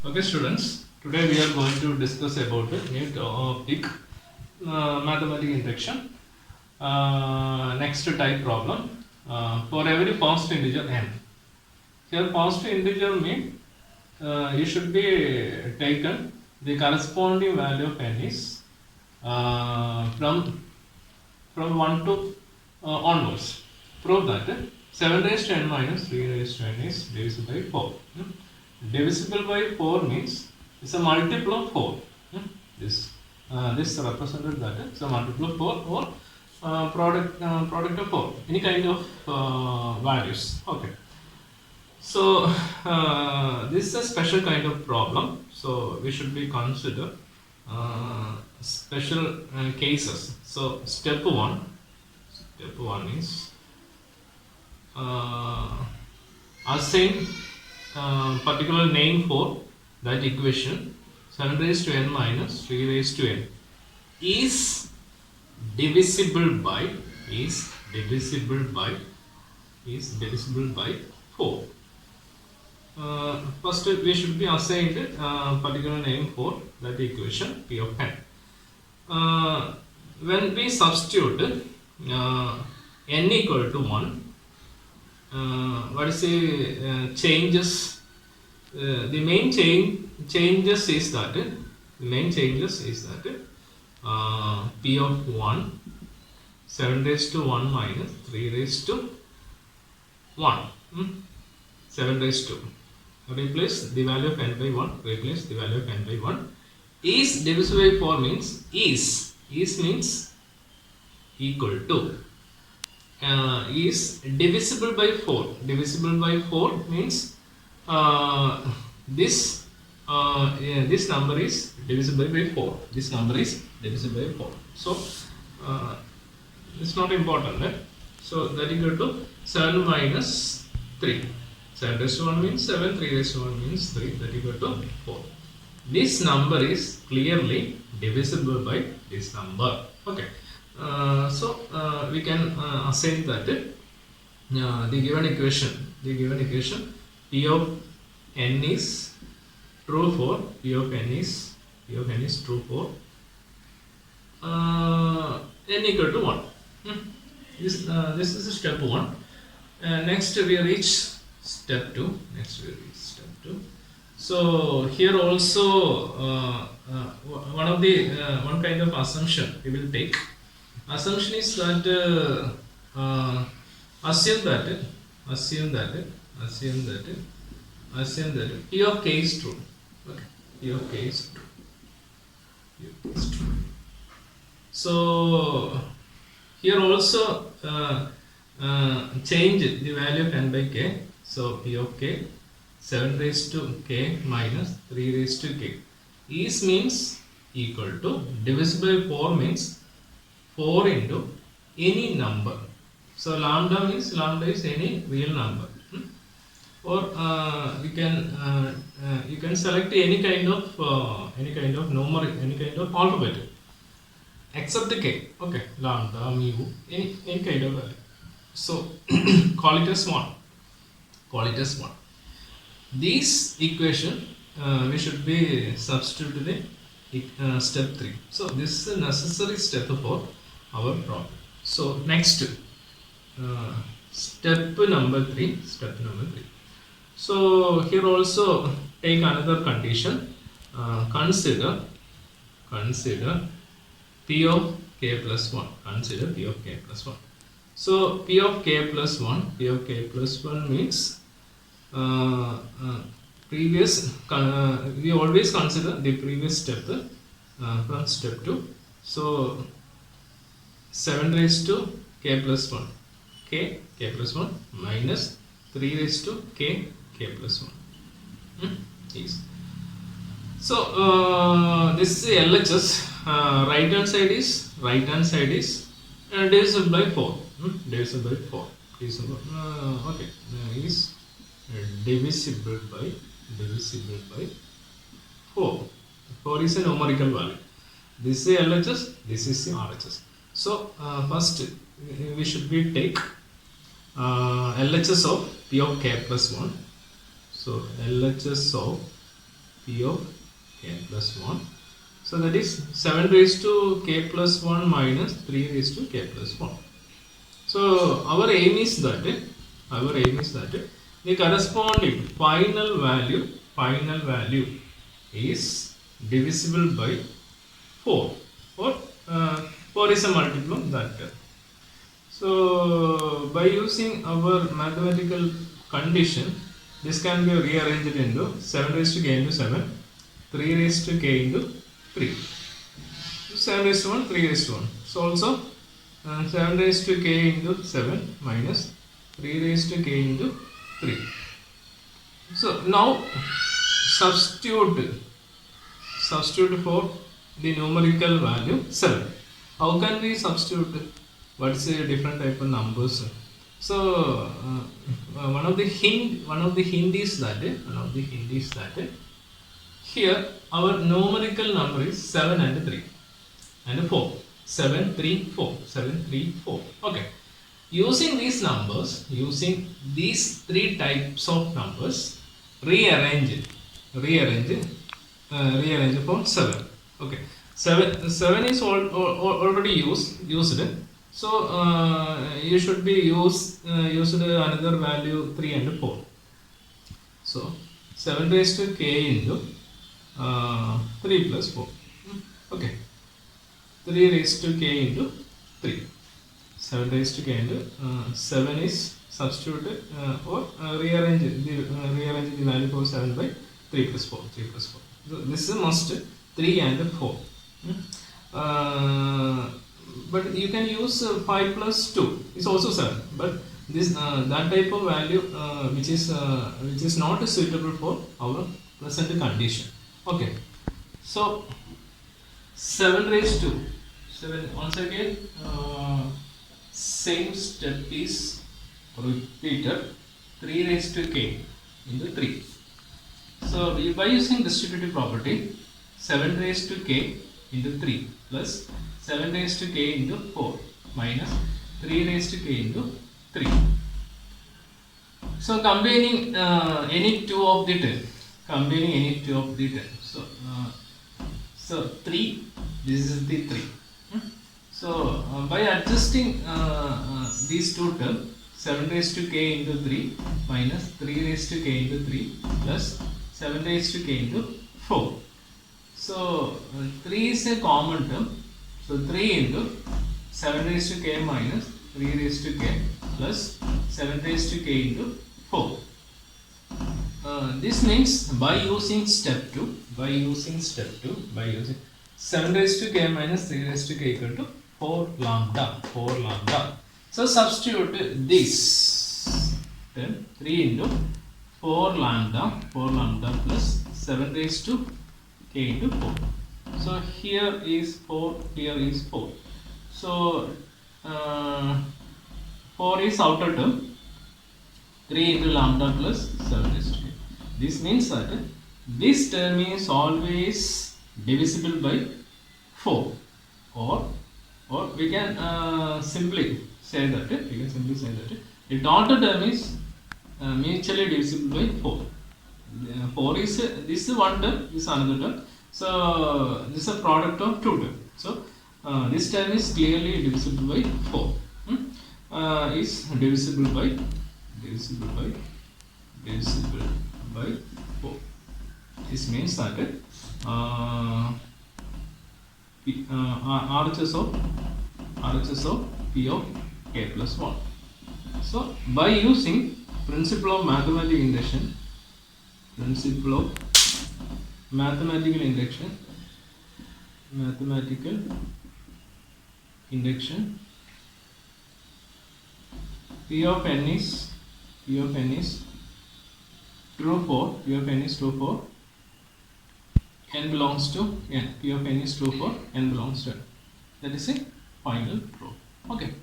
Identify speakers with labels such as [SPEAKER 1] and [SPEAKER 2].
[SPEAKER 1] Okay students, today we are going to discuss about a new topic, mathematical induction. Next type problem. For every positive integer n. Here positive integer means it should be taken the corresponding value of n is from 1 to onwards. Prove that 7 raised to n minus 3 raised to n is divisible by 4. Divisible by 4 means it's a multiple of 4. This represented that it's a multiple of 4 or product of 4. Any kind of values. Okay. So this is a special kind of problem. So we should be consider special cases. So step one is assign particular name for that equation 7 raised to n minus 3 raised to n is divisible by 4. First we should be assigned particular name for that equation p of n. When we substitute n equal to 1, what is the changes? The main changes is that p of 1 7 raised to 1 minus 3 raised to 1 7 raised to replace the value of n by 1 is divisible by 4 means is means equal to is divisible by 4. Divisible by 4 means this number is divisible by 4. This number is divisible by 4. So it's not important. Right? So that equal to 7 minus 3. 7 raised to 1 means 7. 3 raised to 1 means 3. That equal to 4. This number is clearly divisible by this number. Okay. So we can assign that the given equation p of n is true for p of n is true for n equal to 1. This is step 1. Next we reach step 2. So here also one kind of assumption we will take. Assumption is that assume that p of k is true. Okay, p of k is true. So here also change the value of n by k. So p of k 7 raised to k minus 3 raised to k is means equal to divisible by 4 means 4 into any number. So lambda is any real number. Or you can select any kind of numeric, any kind of alphabet except the k. Okay, lambda, mu, any kind of value. So call it as 1. This equation we should be substitute the step 3. So this is a necessary step for our problem. So next step number 3. So here also take another condition. Consider p of k plus 1. So p of k plus 1 means previous we always consider the previous step from step 2. So 7 raised to k plus 1 minus 3 raised to k plus 1 is. So this is LHS. Right hand side is divisible by 4. Okay, is divisible by 4. 4 is a numerical value. This is LHS, this is RHS. So first we should be take LHS of P of k plus 1. So LHS of P of k plus 1. So that is 7 raised to k plus 1 minus 3 raised to k plus 1. So our aim is that the corresponding final value is divisible by 4, or 4 is a multiple of that term. So by using our mathematical condition, this can be rearranged into 7 raised to k into 7, 3 raised to k into 3. 7 raised to 1, 3 raised to 1. So also 7 raised to k into 7 minus 3 raised to k into 3. So now substitute for the numerical value 7. How can we substitute? What is a different type of numbers? So one of the hint is that here our numerical number is 7 and 3 and 4. 7, 3, 4. 7, 3, 4. Okay. Using these numbers, using these 3 types of numbers, rearrange for 7. Okay. 7 is already used. So you should be used another value 3 and 4. So 7 raised to k into 3 plus 4. Okay. 3 raised to k into 3. 7 raised to k into 7 is substituted or rearrange the value for 7 by 3 plus 4. 3 plus 4. So this is must 3 and 4. But you can use 5 plus 2. It's also 7. But this that type of value which is not suitable for our present condition. Okay. So 7 raised to 7, once again same step is repeated, 3 raised to k into 3. So by using distributive property, 7 raised to k into 3 plus 7 raised to k into 4 minus 3 raised to k into 3. So combining any two of the 10. So 3, this is the 3. So by adjusting these two terms, 7 raised to k into 3 minus 3 raised to k into 3 plus 7 raised to k into 4. So 3 is a common term. So 3 into 7 raised to k minus 3 raised to k plus 7 raised to k into 4. This means by using step 2, by using 7 raised to k minus 3 raised to k equal to 4 lambda. So substitute this, then 3 into 4 lambda plus 7 raised to k into 4. So here is 4, here is 4. So 4 is outer term, 3 into lambda plus 7 raised to k. This means that this term is always divisible by 4, or we can simply say that the daughter term is mutually divisible by 4. 4 is this is one term, this is another term. So this is a product of two terms. So this term is clearly divisible by 4. Is divisible by 4. This means that RHS of P of k plus 1. So by using principle of mathematical induction, P of n is true for n belongs to n. P of n is true for n belongs to n. That is a final proof. Okay.